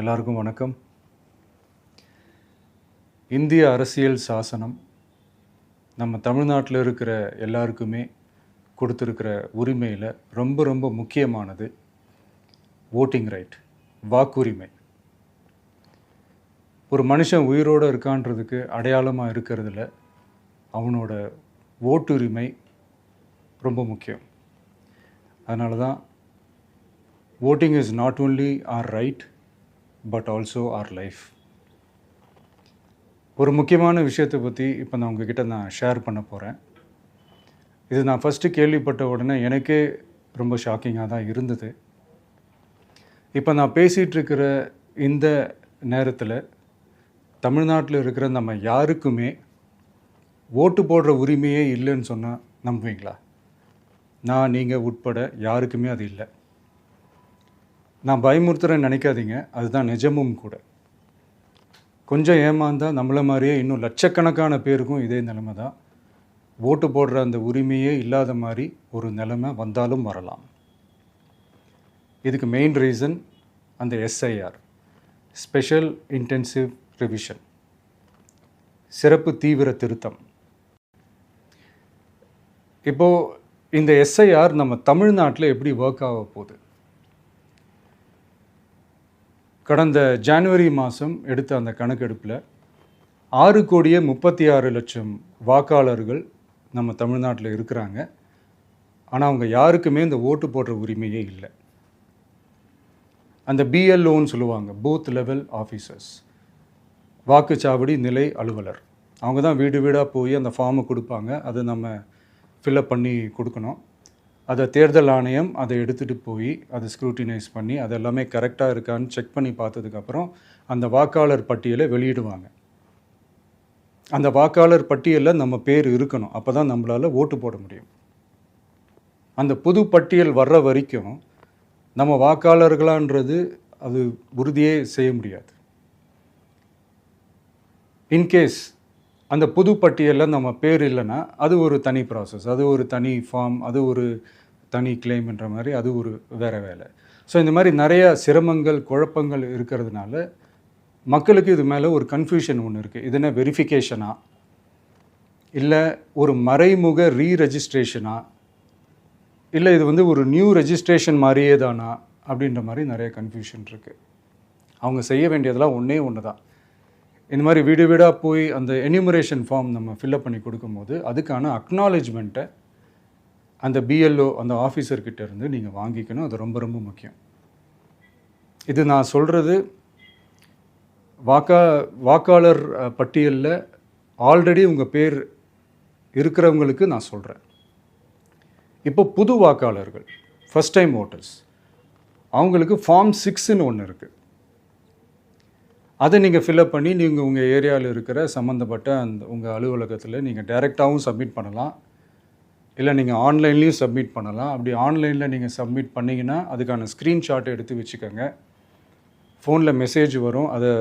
எல்லாருக்கும் வணக்கம். இந்திய அரசியல் சாசனம் நம்ம தமிழ்நாட்டில் இருக்கிற எல்லாருக்குமே கொடுத்துருக்கிற உரிமையில் ரொம்ப ரொம்ப முக்கியமானது ஓட்டிங் ரைட், வாக்குரிமை. ஒரு மனுஷன் உயிரோடு இருக்கான்றதுக்கு அடையாளமாக இருக்கிறதுல அவனோட ஓட்டுரிமை ரொம்ப முக்கியம். அதனால தான் voting is not only our right but also our life. ஒரு முக்கியமான விஷயத்தை பற்றி இப்போ நான் உங்ககிட்ட ஷேர் பண்ண போகிறேன். இது நான் ஃபஸ்ட்டு கேள்விப்பட்ட உடனே எனக்கே ரொம்ப ஷாக்கிங்காக தான் இருந்தது. இப்போ நான் பேசிகிட்டு இருக்கிற இந்த நேரத்தில் தமிழ்நாட்டில் இருக்கிற நம்ம யாருக்குமே ஓட்டு போடுற உரிமையே இல்லைன்னு சொன்னால் நம்புவீங்களா? நான் நீங்கள் உட்பட யாருக்குமே அது இல்லை. நான் பயமுறுத்துறேன்னு நினைக்காதீங்க, அதுதான் நிஜமும் கூட. கொஞ்சம் ஏமாந்தால் நம்மளை மாதிரியே இன்னும் லட்சக்கணக்கான பேருக்கும் இதே நிலைமை தான். ஓட்டு போடுற அந்த உரிமையே இல்லாத மாதிரி ஒரு நிலைமை வந்தாலும் வரலாம். இதுக்கு மெயின் ரீசன் அந்த எஸ்ஐஆர், ஸ்பெஷல் இன்டென்சிவ் ரிவிஷன், சிறப்பு தீவிர திருத்தம். இப்போது இந்த எஸ்ஐஆர் நம்ம தமிழ்நாட்டில் எப்படி ஒர்க் ஆக போகுது? கடந்த ஜனவரி மாதம் எடுத்த அந்த கணக்கெடுப்பில் 6,36,00,000 வாக்காளர்கள் நம்ம தமிழ்நாட்டில் இருக்கிறாங்க. ஆனால் அவங்க யாருக்குமே இந்த ஓட்டு போடுற உரிமையே இல்லை. அந்த பிஎல்ஓன்னு சொல்லுவாங்க, பூத் லெவல் ஆஃபீஸர்ஸ், வாக்குச்சாவடி நிலை அலுவலர். அவங்க தான் வீடு வீடாக போய் அந்த ஃபார்மை கொடுப்பாங்க. அதை நம்ம ஃபில்அப் பண்ணி கொடுக்கணும். அதை தேர்தல் ஆணையம் அதை எடுத்துகிட்டு போய் அதை ஸ்க்ரூட்டினைஸ் பண்ணி அது எல்லாமே கரெக்டாக இருக்கான்னு செக் பண்ணி பார்த்ததுக்கப்புறம் அந்த வாக்காளர் பட்டியலை வெளியிடுவாங்க. அந்த வாக்காளர் பட்டியலில் நம்ம பேர் இருக்கணும், அப்போ தான் நம்மளால் ஓட்டு போட முடியும். அந்த புது பட்டியல் வர்ற வரைக்கும் நம்ம வாக்காளர்களான்றது அது உறுதியே செய்ய முடியாது. இன்கேஸ் அந்த புது பட்டியலில் நம்ம பேர் இல்லைன்னா அது ஒரு தனி ப்ராசஸ், அது ஒரு தனி ஃபார்ம், அது ஒரு தனி கிளைம்ன்ற மாதிரி அது ஒரு வேறு வேலை. ஸோ இந்த மாதிரி நிறைய சிரமங்கள் குழப்பங்கள் இருக்கிறதுனால மக்களுக்கு இது மேலே ஒரு கன்ஃபியூஷன் ஒன்று இருக்குது. இது என்ன வெரிஃபிகேஷனா இல்லை ஒரு மறைமுக ரீரெஜிஸ்ட்ரேஷனா இல்லை இது ஒரு நியூ ரெஜிஸ்ட்ரேஷன் மாதிரியே தானா அப்படின்ற மாதிரி நிறைய கன்ஃபியூஷன் இருக்குது. அவங்க செய்ய வேண்டியதெல்லாம் ஒன்று தான். இந்த மாதிரி வீடு வீடாக போய் அந்த என்யூமரேஷன் ஃபார்ம் நம்ம ஃபில்அப் பண்ணி கொடுக்கும்போது அதுக்கான அக்னாலேஜ்மெண்ட்டை அந்த பிஎல்ஓ அந்த ஆஃபீஸர்கிட்ட இருந்து நீங்கள் வாங்கிக்கணும். அது ரொம்ப ரொம்ப முக்கியம். இது நான் சொல்கிறது வாக்காளர் பட்டியலில் ஆல்ரெடி உங்கள் பேர் இருக்கிறவங்களுக்கு நான் சொல்கிறேன். இப்போ புது வாக்காளர்கள், ஃபஸ்ட் டைம் ஓட்டர்ஸ், அவங்களுக்கு ஃபார்ம் 6ன்னு ஒன்று இருக்குது. அதை நீங்கள் ஃபில்அப் பண்ணி நீங்கள் உங்கள் ஏரியாவில் இருக்கிற சம்மந்தப்பட்ட அந்த உங்கள் அலுவலகத்தில் நீங்கள் டைரெக்டாகவும் சப்மிட் பண்ணலாம், இல்லை நீங்கள் ஆன்லைன்லேயும் சப்மிட் பண்ணலாம். அப்படி ஆன்லைனில் நீங்கள் சப்மிட் பண்ணிங்கன்னா அதுக்கான ஸ்க்ரீன்ஷாட்டை எடுத்து வச்சுக்கோங்க. ஃபோனில் மெசேஜ் வரும், அதை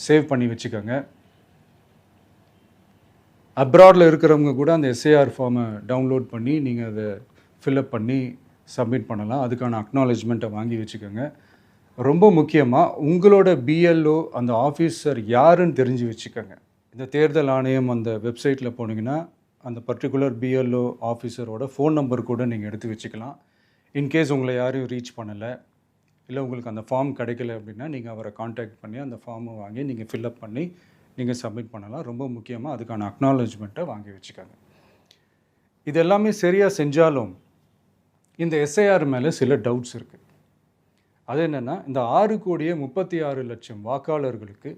சேவ் பண்ணி வச்சுக்கோங்க. அப்ராடில் இருக்கிறவங்க கூட அந்த எஸ்ஏஆர் ஃபார்மை டவுன்லோட் பண்ணி நீங்கள் அதை ஃபில்அப் பண்ணி சப்மிட் பண்ணலாம். அதுக்கான அக்னாலேஜ்மெண்ட்டை வாங்கி வச்சுக்கோங்க. ரொம்ப முக்கியமாக உங்களோட பிஎல்ஓ அந்த ஆஃபீஸர் யாருன்னு தெரிஞ்சு வச்சுக்கோங்க. இந்த தேர்தல் ஆணையம் அந்த வெப்சைட்டில் போனீங்கன்னா அந்த பர்டிகுலர் பிஎல்ஓ ஆஃபீஸரோட ஃபோன் நம்பர் கூட நீங்கள் எடுத்து வச்சுக்கலாம். இன்கேஸ் உங்களை யாரும் ரீச் பண்ணலை இல்லை உங்களுக்கு அந்த ஃபார்ம் கிடைக்கல அப்படின்னா நீங்கள் அவரை காண்டாக்ட் பண்ணி அந்த ஃபார்மை வாங்கி நீங்கள் ஃபில்அப் பண்ணி நீங்கள் சப்மிட் பண்ணலாம். ரொம்ப முக்கியமாக அதுக்கான அக்னாலேஜ்மெண்ட்டை வாங்கி வச்சுக்கோங்க. இது எல்லாமே சரியாக செஞ்சாலும் இந்த எஸ்ஐஆர் மேலே சில டவுட்ஸ் இருக்குது. அது என்னென்னா, இந்த 6,36,00,000 வாக்காளர்களுக்கு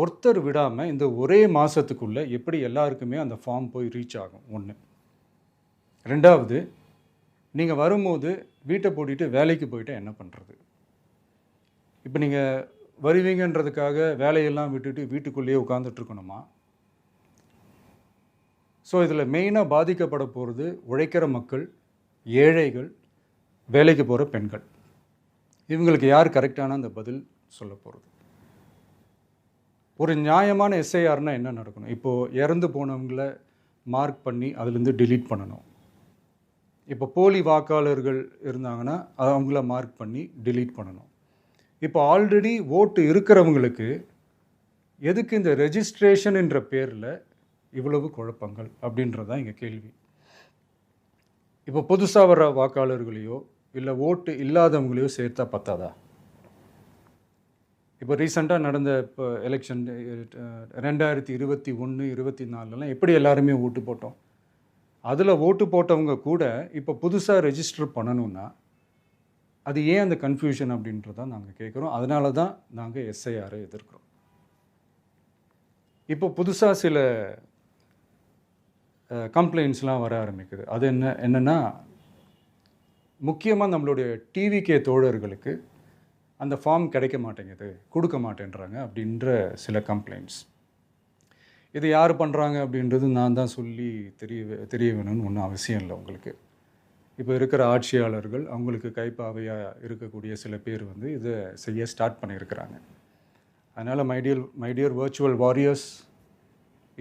ஒருத்தர் விடாமல் இந்த ஒரே மாதத்துக்குள்ளே எப்படி எல்லாருக்குமே அந்த ஃபார்ம் போய் ரீச் ஆகும்? ஒன்று. ரெண்டாவது, நீங்கள் வரும்போது வீட்டை பூட்டிட்டு வேலைக்கு போயிட்டு என்ன பண்ணுறது? இப்போ நீங்கள் வருவீங்கன்றதுக்காக வேலையெல்லாம் விட்டுட்டு வீட்டுக்குள்ளேயே உட்காந்துட்ருக்கணுமா? ஸோ இதில் மெயினாக பாதிக்கப்பட போகிறது உழைக்கிற மக்கள், ஏழைகள், வேலைக்கு போகிற பெண்கள். இவங்களுக்கு யார் கரெக்டான அந்த பதில் சொல்ல போகிறது? ஒரு நியாயமான எஸ்ஐஆர்னால் என்ன நடக்கணும்? இப்போது இறந்து போனவங்களை மார்க் பண்ணி அதுலேருந்து டிலீட் பண்ணணும். இப்போ போலி வாக்காளர்கள் இருந்தாங்கன்னா அவங்கள மார்க் பண்ணி டிலீட் பண்ணணும். இப்போ ஆல்ரெடி ஓட்டு இருக்கிறவங்களுக்கு எதுக்கு இந்த ரெஜிஸ்ட்ரேஷன் என்ற பேரில் இவ்வளவு குழப்பங்கள் அப்படின்றது தான் எங்கள் கேள்வி. இப்போ புதுசாக வர்ற வாக்காளர்களையோ இல்லை ஓட்டு இல்லாதவங்களையோ சேர்த்தா பத்தாதா? இப்போ ரீசெண்டாக நடந்த இப்போ எலெக்ஷன் 2021, 24 எப்படி எல்லாருமே ஓட்டு போட்டோம்? அதில் ஓட்டு போட்டவங்க கூட இப்போ புதுசாக ரெஜிஸ்டர் பண்ணணுன்னா அது ஏன் அந்த கன்ஃபியூஷன் அப்படின்றதான் நாங்கள் கேட்குறோம். அதனால தான் நாங்கள் எஸ்ஐஆரை எதிர்க்கிறோம். இப்போ புதுசாக சில கம்ப்ளைண்ட்ஸ்லாம் வர ஆரம்பிக்குது. அது என்னென்னா முக்கியமாக நம்மளுடைய டிவிகே தோழர்களுக்கு அந்த ஃபார்ம் கிடைக்க மாட்டேங்குது, கொடுக்க மாட்டேன்றாங்க அப்படின்ற சில கம்ப்ளைண்ட்ஸ். இது யார் பண்ணுறாங்க அப்படின்றது நான் தான் சொல்லி தெரிய வேணும்னு ஒன்றும் அவசியம் இல்லை உங்களுக்கு. இப்போ இருக்கிற ஆட்சியாளர்கள் அவங்களுக்கு கைப்பாவையாக இருக்கக்கூடிய சில பேர் இதை செய்ய ஸ்டார்ட் பண்ணியிருக்கிறாங்க. அதனால் மைடியர் வர்ச்சுவல் வாரியர்ஸ்,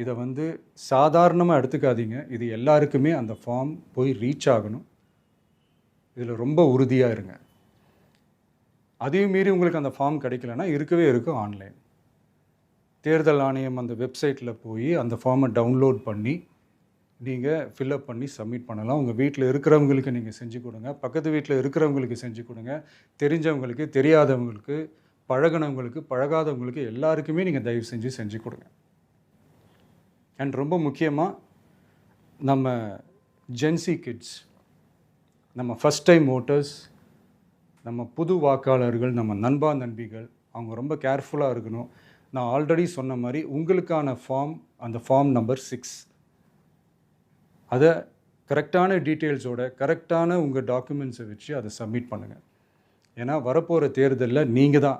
இதை சாதாரணமாக எடுத்துக்காதீங்க. இது எல்லாருக்குமே அந்த ஃபார்ம் போய் ரீச் ஆகணும். இதில் ரொம்ப உறுதியாக இருங்க. அதையும் மீறி உங்களுக்கு அந்த ஃபார்ம் கிடைக்கலன்னா இருக்கவே இருக்கும் ஆன்லைன். தேர்தல் ஆணையம் அந்த வெப்சைட்டில் போய் அந்த ஃபார்மை டவுன்லோட் பண்ணி நீங்கள் ஃபில்அப் பண்ணி சப்மிட் பண்ணலாம். உங்கள் வீட்டில் இருக்கிறவங்களுக்கு நீங்கள் செஞ்சு கொடுங்க, பக்கத்து வீட்டில் இருக்கிறவங்களுக்கு செஞ்சு கொடுங்க, தெரிஞ்சவங்களுக்கு, தெரியாதவங்களுக்கு, பழகினவங்களுக்கு, பழகாதவங்களுக்கு எல்லாருக்குமே நீங்கள் தயவு செஞ்சு கொடுங்க. அண்ட் ரொம்ப முக்கியமாக நம்ம ஜென்சி கிட்ஸ், நம்ம ஃபஸ்ட் டைம் ஓட்டர்ஸ், நம்ம புது வாக்காளர்கள், நம்ம நண்பா நண்பிகள், அவங்க ரொம்ப கேர்ஃபுல்லாக இருக்கணும். நான் ஆல்ரெடி சொன்ன மாதிரி உங்களுக்கான ஃபார்ம், அந்த ஃபார்ம் நம்பர் 6, அதை கரெக்டான டீட்டெயில்ஸோட கரெக்டான உங்கள் டாக்குமெண்ட்ஸை வச்சு அதை சப்மிட் பண்ணுங்கள். ஏன்னா வரப்போகிற தேர்தலில் நீங்கள் தான்,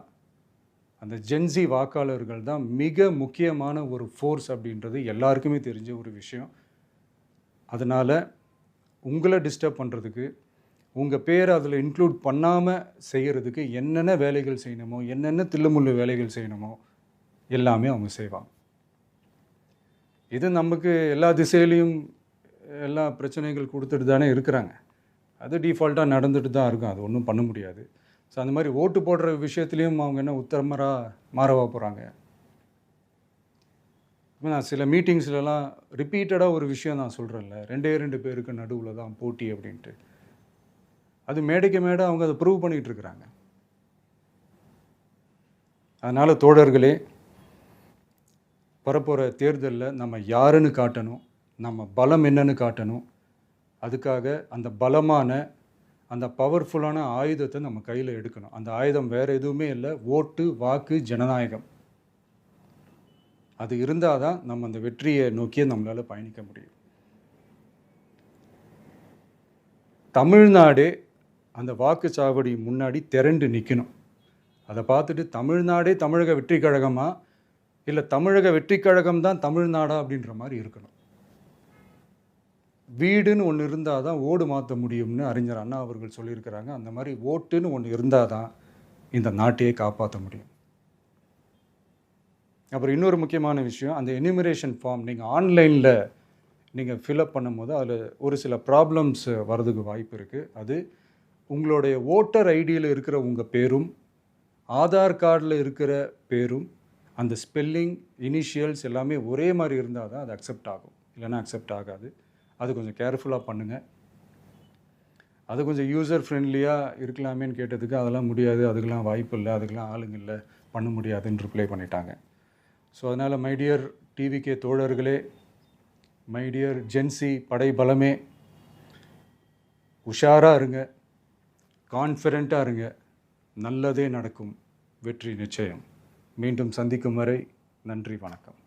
அந்த ஜென்சி வாக்காளர்கள் தான் மிக முக்கியமான ஒரு ஃபோர்ஸ் அப்படின்றது எல்லாருக்குமே தெரிஞ்ச ஒரு விஷயம். அதனால் உங்களை டிஸ்டர்ப் பண்ணுறதுக்கு, உங்கள் பேரை அதில் இன்க்ளூட் பண்ணாமல் செய்கிறதுக்கு என்னென்ன வேலைகள் செய்யணுமோ, என்னென்ன தில்லுமுள்ளு வேலைகள் செய்யணுமோ எல்லாமே அவங்க செய்வாங்க. இது நமக்கு எல்லா திசையிலையும் எல்லா பிரச்சனைகள் கொடுத்துட்டு தானே இருக்கிறாங்க. அது டிஃபால்ட்டாக நடந்துட்டு தான் இருக்கும், அது ஒன்றும் பண்ண முடியாது. ஸோ அந்த மாதிரி ஓட்டு போடுற விஷயத்துலேயும் அவங்க என்ன உத்தரமராக மாறவா போகிறாங்க? இப்போ நான் சில மீட்டிங்ஸ்லலாம் ரிப்பீட்டடாக ஒரு விஷயம் நான் சொல்கிறேன்ல, 2 பேருக்கு நடுவில் தான் போட்டி அப்படின்ட்டு. அது மேடைக்கு மேடை அவங்க அதை ப்ரூவ் பண்ணிகிட்டு இருக்கிறாங்க. அதனால் தோழர்களே, வரப்போகிற தேர்தலில் நம்ம யாருன்னு காட்டணும், நம்ம பலம் என்னன்னு காட்டணும். அதுக்காக அந்த பலமான, அந்த பவர்ஃபுல்லான ஆயுதத்தை நம்ம கையில் எடுக்கணும். அந்த ஆயுதம் வேறு எதுவுமே இல்லை, ஓட்டு, வாக்கு, ஜனநாயகம். அது இருந்தால் தான் நம்ம அந்த வெற்றியை நோக்கியே நம்மளால் பயணிக்க முடியும். தமிழ்நாடே அந்த வாக்குச்சாவடி முன்னாடி திரண்டு நிற்கணும். அதை பார்த்துட்டு தமிழ்நாடே தமிழக வெற்றி கழகமா இல்லை தமிழக வெற்றி கழகம் தான் தமிழ்நாடா அப்படின்ற மாதிரி இருக்கணும். வீடுன்னு ஒன்று இருந்தால் தான் ஓடு மாற்ற முடியும்னு அறிஞர் அண்ணா அவர்கள் சொல்லியிருக்கிறாங்க. அந்த மாதிரி ஓட்டுன்னு ஒன்று இருந்தால் தான் இந்த நாட்டையே காப்பாற்ற முடியும். அப்புறம் இன்னொரு முக்கியமான விஷயம், அந்த எனிமரேஷன் ஃபார்ம் நீங்கள் ஆன்லைனில் நீங்கள் ஃபில்அப் பண்ணும்போது அதில் ஒரு சில ப்ராப்ளம்ஸ் வர்றதுக்கு வாய்ப்பு இருக்குது. அது உங்களுடைய ஓட்டர் ஐடியில் இருக்கிற உங்கள் பேரும் ஆதார் கார்டில் இருக்கிற பேரும் அந்த ஸ்பெல்லிங், இனிஷியல்ஸ் எல்லாமே ஒரே மாதிரி இருந்தால் தான் அது அக்செப்ட் ஆகும், இல்லைன்னா அக்செப்ட் ஆகாது. அது கொஞ்சம் கேர்ஃபுல்லாக பண்ணுங்கள். அது கொஞ்சம் யூசர் ஃப்ரெண்ட்லியாக இருக்கலாமேன்னு கேட்டதுக்கு அதெல்லாம் முடியாது, அதுக்கெலாம் வாய்ப்பு இல்லை, அதுக்கெலாம் ஆளுங்க இல்லை, பண்ண முடியாதுன்னு ரிப்ளை பண்ணிட்டாங்க. ஸோ அதனால் மைடியர் டிவிகே தோழர்களே, மைடியர் ஜென்சி படை பலமே, உஷாராக இருங்க, கான்ஃபிடெண்ட்டாக இருங்க, நல்லதே நடக்கும், வெற்றி நிச்சயம். மீண்டும் சந்திக்கும் வரை நன்றி, வணக்கம்.